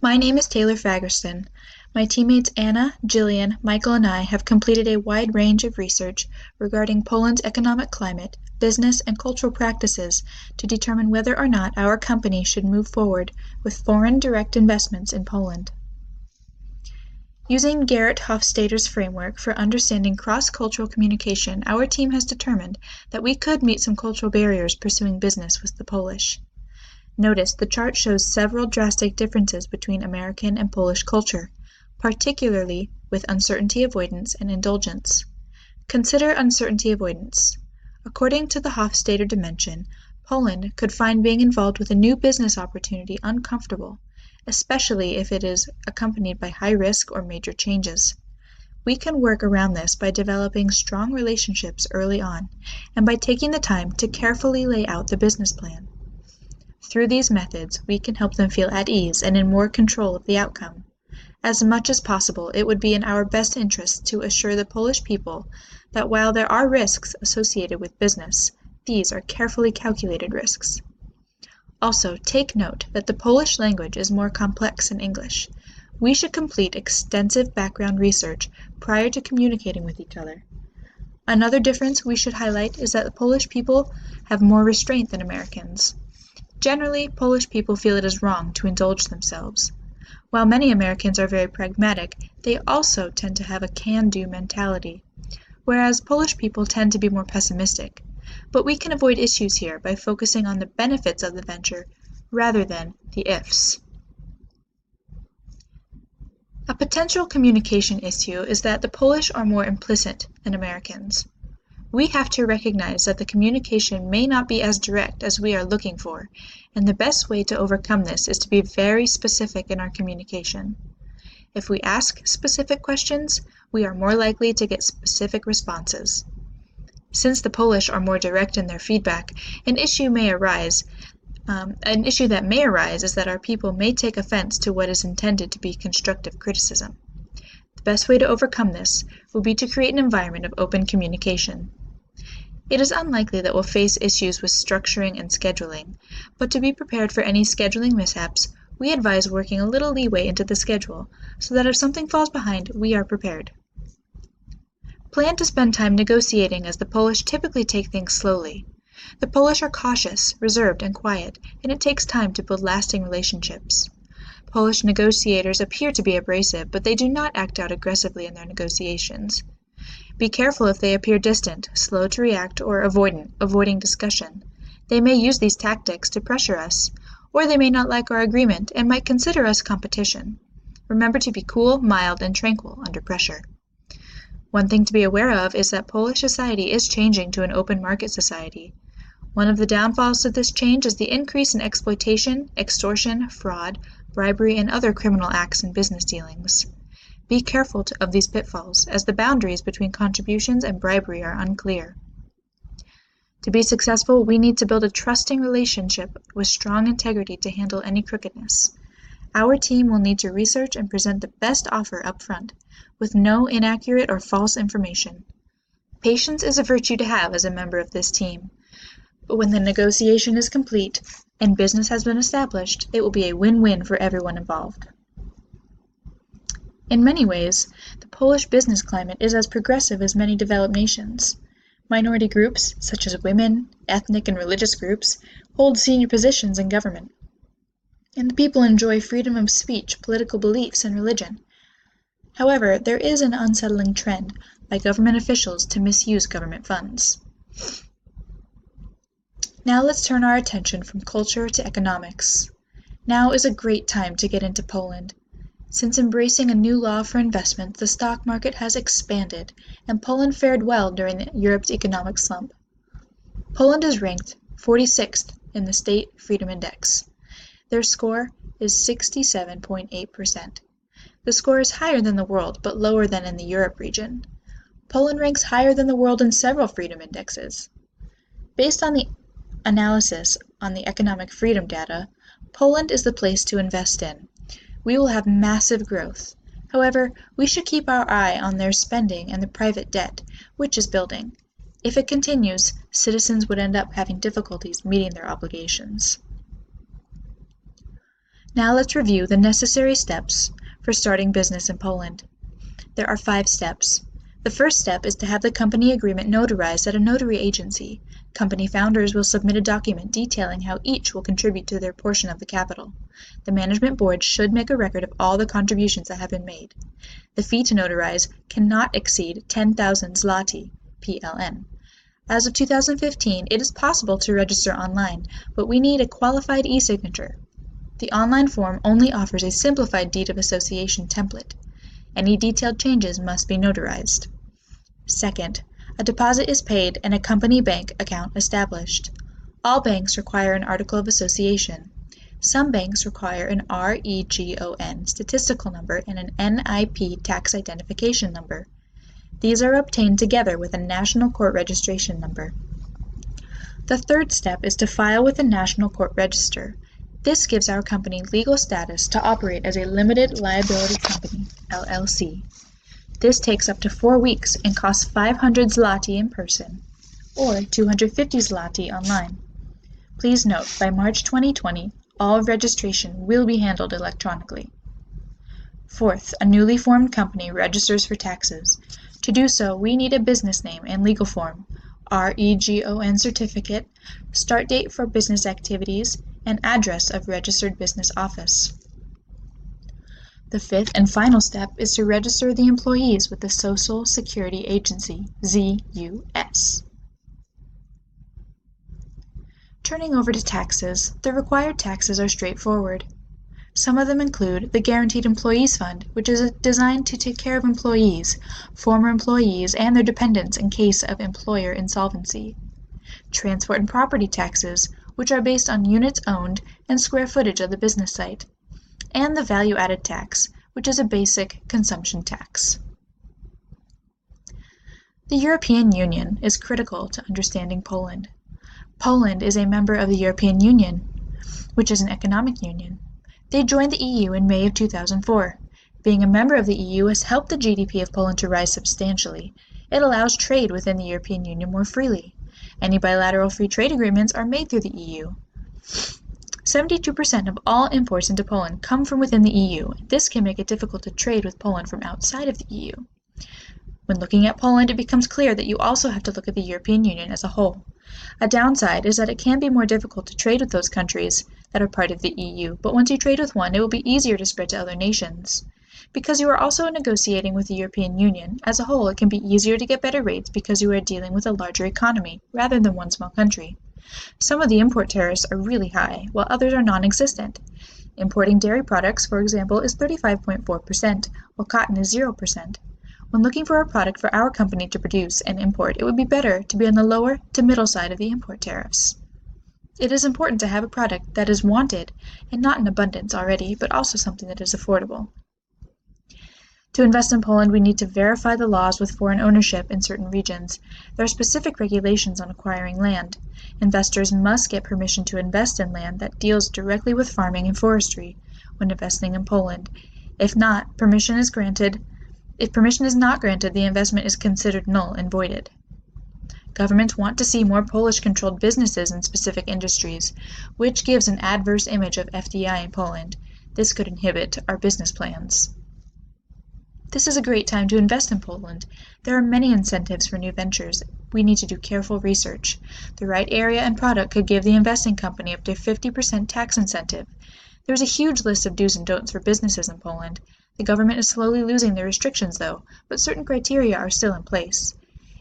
My name is Taylor Fagerston. My teammates Anna, Jillian, Michael, and I have completed a wide range of research regarding Poland's economic climate, business, and cultural practices to determine whether or not our company should move forward with foreign direct investments in Poland. Using Garrett Hofstadter's framework for understanding cross-cultural communication, our team has determined that we could meet some cultural barriers pursuing business with the Polish. Notice the chart shows several drastic differences between American and Polish culture, particularly with uncertainty avoidance and indulgence. Consider uncertainty avoidance. According to the Hofstadter dimension, Poland could find being involved with a new business opportunity uncomfortable, especially if it is accompanied by high risk or major changes. We can work around this by developing strong relationships early on and by taking the time to carefully lay out the business plan. Through these methods, we can help them feel at ease and in more control of the outcome. As much as possible, it would be in our best interest to assure the Polish people that while there are risks associated with business, these are carefully calculated risks. Also, take note that the Polish language is more complex than English. We should complete extensive background research prior to communicating with each other. Another difference we should highlight is that the Polish people have more restraint than Americans. Generally, Polish people feel it is wrong to indulge themselves. While many Americans are very pragmatic, they also tend to have a can-do mentality, whereas Polish people tend to be more pessimistic. But we can avoid issues here by focusing on the benefits of the venture rather than the ifs. A potential communication issue is that the Polish are more implicit than Americans. We have to recognize that the communication may not be as direct as we are looking for, and the best way to overcome this is to be very specific in our communication. If we ask specific questions, we are more likely to get specific responses. Since the Polish are more direct in their feedback, an issue that may arise is that our people may take offense to what is intended to be constructive criticism. The best way to overcome this will be to create an environment of open communication. It is unlikely that we'll face issues with structuring and scheduling, but to be prepared for any scheduling mishaps, we advise working a little leeway into the schedule so that if something falls behind, we are prepared. Plan to spend time negotiating as the Polish typically take things slowly. The Polish are cautious, reserved, and quiet, and it takes time to build lasting relationships. Polish negotiators appear to be abrasive, but they do not act out aggressively in their negotiations. Be careful if they appear distant, slow to react, or avoiding discussion. They may use these tactics to pressure us, or they may not like our agreement and might consider us competition. Remember to be cool, mild, and tranquil under pressure. One thing to be aware of is that Polish society is changing to an open market society. One of the downfalls of this change is the increase in exploitation, extortion, fraud, bribery, and other criminal acts in business dealings. Be careful of these pitfalls, as the boundaries between contributions and bribery are unclear. To be successful, we need to build a trusting relationship with strong integrity to handle any crookedness. Our team will need to research and present the best offer up front, with no inaccurate or false information. Patience is a virtue to have as a member of this team, but when the negotiation is complete and business has been established, it will be a win-win for everyone involved. In many ways, the Polish business climate is as progressive as many developed nations. Minority groups, such as women, ethnic and religious groups, hold senior positions in government. And the people enjoy freedom of speech, political beliefs, and religion. However, there is an unsettling trend by government officials to misuse government funds. Now let's turn our attention from culture to economics. Now is a great time to get into Poland. Since embracing a new law for investment, the stock market has expanded, and Poland fared well during Europe's economic slump. Poland is ranked 46th in the State Freedom Index. Their score is 67.8%. The score is higher than the world, but lower than in the Europe region. Poland ranks higher than the world in several freedom indexes. Based on the analysis on the economic freedom data, Poland is the place to invest in. We will have massive growth. However, we should keep our eye on their spending and the private debt, which is building. If it continues, citizens would end up having difficulties meeting their obligations. Now let's review the necessary steps for starting business in Poland. There are 5 steps. The first step is to have the company agreement notarized at a notary agency. Company founders will submit a document detailing how each will contribute to their portion of the capital. The management board should make a record of all the contributions that have been made. The fee to notarize cannot exceed 10,000 zloty, PLN. As of 2015, it is possible to register online, but we need a qualified e-signature. The online form only offers a simplified deed of association template. Any detailed changes must be notarized. Second, a deposit is paid and a company bank account established. All banks require an article of association. Some banks require an REGON statistical number and an NIP tax identification number. These are obtained together with a national court registration number. The third step is to file with the National Court Register. This gives our company legal status to operate as a limited liability company, LLC. This takes up to 4 weeks and costs 500 zloty in person or 250 zloty online. Please note, by March 2020, all registration will be handled electronically. Fourth, a newly formed company registers for taxes. To do so, we need a business name and legal form, REGON certificate, start date for business activities, and address of registered business office. The fifth and final step is to register the employees with the Social Security Agency, ZUS. Turning over to taxes, the required taxes are straightforward. Some of them include the Guaranteed Employees Fund, which is designed to take care of employees, former employees, and their dependents in case of employer insolvency. Transport and property taxes, which are based on units owned and square footage of the business site. And the value-added tax, which is a basic consumption tax. The European Union is critical to understanding Poland. Poland is a member of the European Union, which is an economic union. They joined the EU in May of 2004. Being a member of the EU has helped the GDP of Poland to rise substantially. It allows trade within the European Union more freely. Any bilateral free trade agreements are made through the EU. 72% of all imports into Poland come from within the EU. This can make it difficult to trade with Poland from outside of the EU. When looking at Poland, it becomes clear that you also have to look at the European Union as a whole. A downside is that it can be more difficult to trade with those countries that are part of the EU, but once you trade with one, it will be easier to spread to other nations. Because you are also negotiating with the European Union, as a whole, it can be easier to get better rates because you are dealing with a larger economy, rather than one small country. Some of the import tariffs are really high, while others are non-existent. Importing dairy products, for example, is 35.4%, while cotton is 0%. When looking for a product for our company to produce and import, it would be better to be on the lower to middle side of the import tariffs. It is important to have a product that is wanted and not in abundance already, but also something that is affordable. To invest in Poland, we need to verify the laws with foreign ownership in certain regions. There are specific regulations on acquiring land. Investors must get permission to invest in land that deals directly with farming and forestry when investing in Poland. If permission is not granted, the investment is considered null and voided. Governments want to see more Polish-controlled businesses in specific industries, which gives an adverse image of FDI in Poland. This could inhibit our business plans. This is a great time to invest in Poland. There are many incentives for new ventures. We need to do careful research. The right area and product could give the investing company up to 50% tax incentive. There is a huge list of do's and don'ts for businesses in Poland. The government is slowly losing their restrictions, though, but certain criteria are still in place.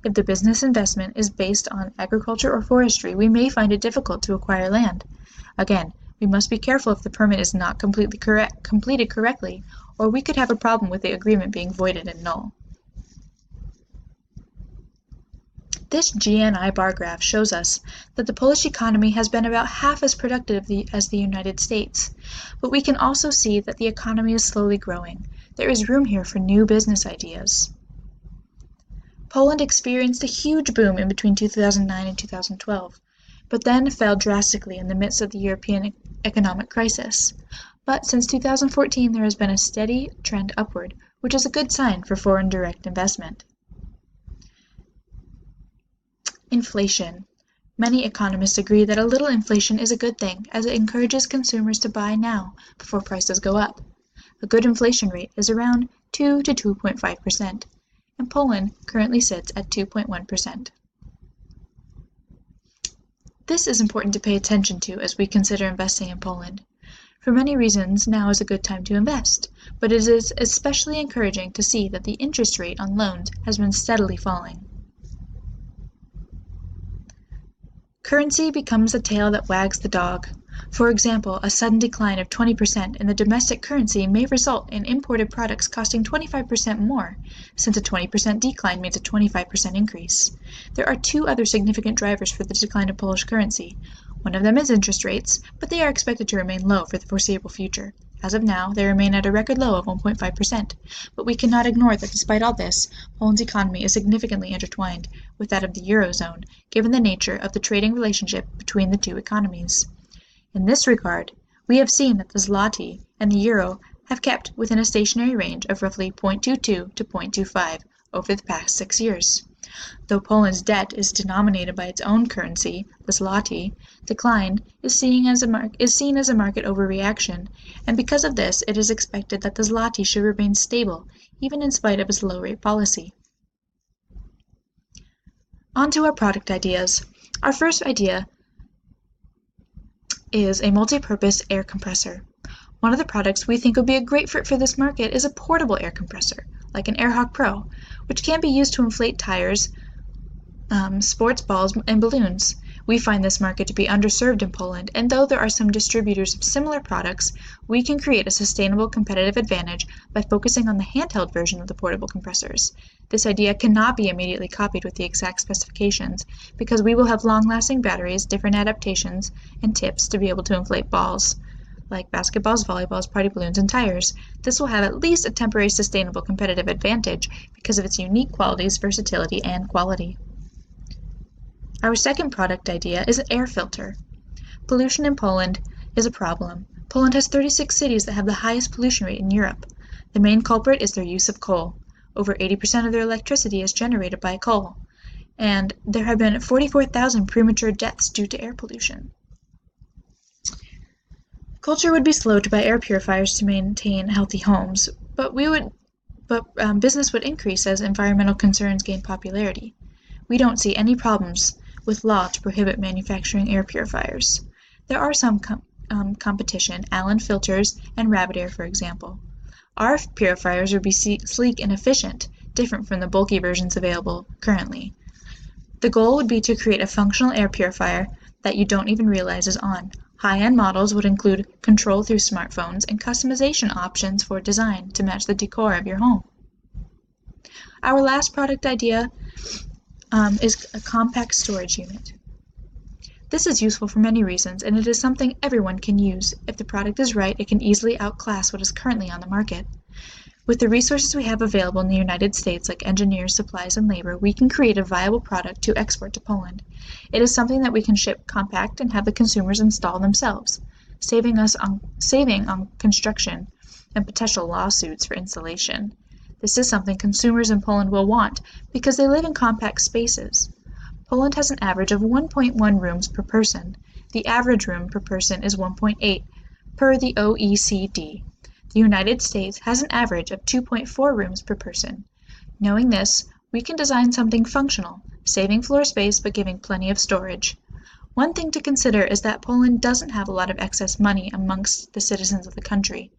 If the business investment is based on agriculture or forestry, we may find it difficult to acquire land. Again, we must be careful if the permit is not completed correctly, or we could have a problem with the agreement being voided and null. This GNI bar graph shows us that the Polish economy has been about half as productive as the United States, but we can also see that the economy is slowly growing. There is room here for new business ideas. Poland experienced a huge boom in between 2009 and 2012, but then fell drastically in the midst of the European economic crisis. But since 2014, there has been a steady trend upward, which is a good sign for foreign direct investment. Inflation. Many economists agree that a little inflation is a good thing, as it encourages consumers to buy now before prices go up. A good inflation rate is around 2 to 2.5%, and Poland currently sits at 2.1%. This is important to pay attention to as we consider investing in Poland. For many reasons, now is a good time to invest, but it is especially encouraging to see that the interest rate on loans has been steadily falling. Currency becomes the tail that wags the dog. For example, a sudden decline of 20% in the domestic currency may result in imported products costing 25% more, since a 20% decline means a 25% increase. There are two other significant drivers for the decline of Polish currency. One of them is interest rates, but they are expected to remain low for the foreseeable future. As of now, they remain at a record low of 1.5%, but we cannot ignore that despite all this, Poland's economy is significantly intertwined with that of the Eurozone, given the nature of the trading relationship between the two economies. In this regard, we have seen that the zloty and the euro have kept within a stationary range of roughly 0.22 to 0.25 over the past 6 years. Though Poland's debt is denominated by its own currency, the zloty, decline is seen as a market overreaction, and because of this, it is expected that the zloty should remain stable, even in spite of its low-rate policy. On to our product ideas. Our first idea is a multi-purpose air compressor. One of the products we think would be a great fit for this market is a portable air compressor, like an AirHawk Pro, which can be used to inflate tires, sports balls, and balloons. We find this market to be underserved in Poland, and though there are some distributors of similar products, we can create a sustainable competitive advantage by focusing on the handheld version of the portable compressors. This idea cannot be immediately copied with the exact specifications, because we will have long-lasting batteries, different adaptations, and tips to be able to inflate balls, like basketballs, volleyballs, party balloons, and tires. This will have at least a temporary sustainable competitive advantage because of its unique qualities, versatility, and quality. Our second product idea is an air filter. Pollution in Poland is a problem. Poland has 36 cities that have the highest pollution rate in Europe. The main culprit is their use of coal. Over 80% of their electricity is generated by coal, and there have been 44,000 premature deaths due to air pollution. Culture would be slow to buy air purifiers to maintain healthy homes, but business would increase as environmental concerns gain popularity. We don't see any problems with law to prohibit manufacturing air purifiers. There are some competition, Allen filters and Rabbit Air, for example. Our purifiers would be sleek and efficient, different from the bulky versions available currently. The goal would be to create a functional air purifier that you don't even realize is on. High-end models would include control through smartphones and customization options for design to match the decor of your home. Our last product idea is a compact storage unit. This is useful for many reasons, and it is something everyone can use. If the product is right, it can easily outclass what is currently on the market. With the resources we have available in the United States, like engineers, supplies, and labor, we can create a viable product to export to Poland. It is something that we can ship compact and have the consumers install themselves, saving on construction and potential lawsuits for installation. This is something consumers in Poland will want because they live in compact spaces. Poland has an average of 1.1 rooms per person. The average room per person is 1.8 per the OECD. The United States has an average of 2.4 rooms per person. Knowing this, we can design something functional, saving floor space but giving plenty of storage. One thing to consider is that Poland doesn't have a lot of excess money amongst the citizens of the country.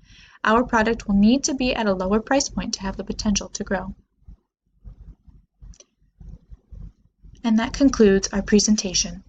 Our product will need to be at a lower price point to have the potential to grow. And that concludes our presentation.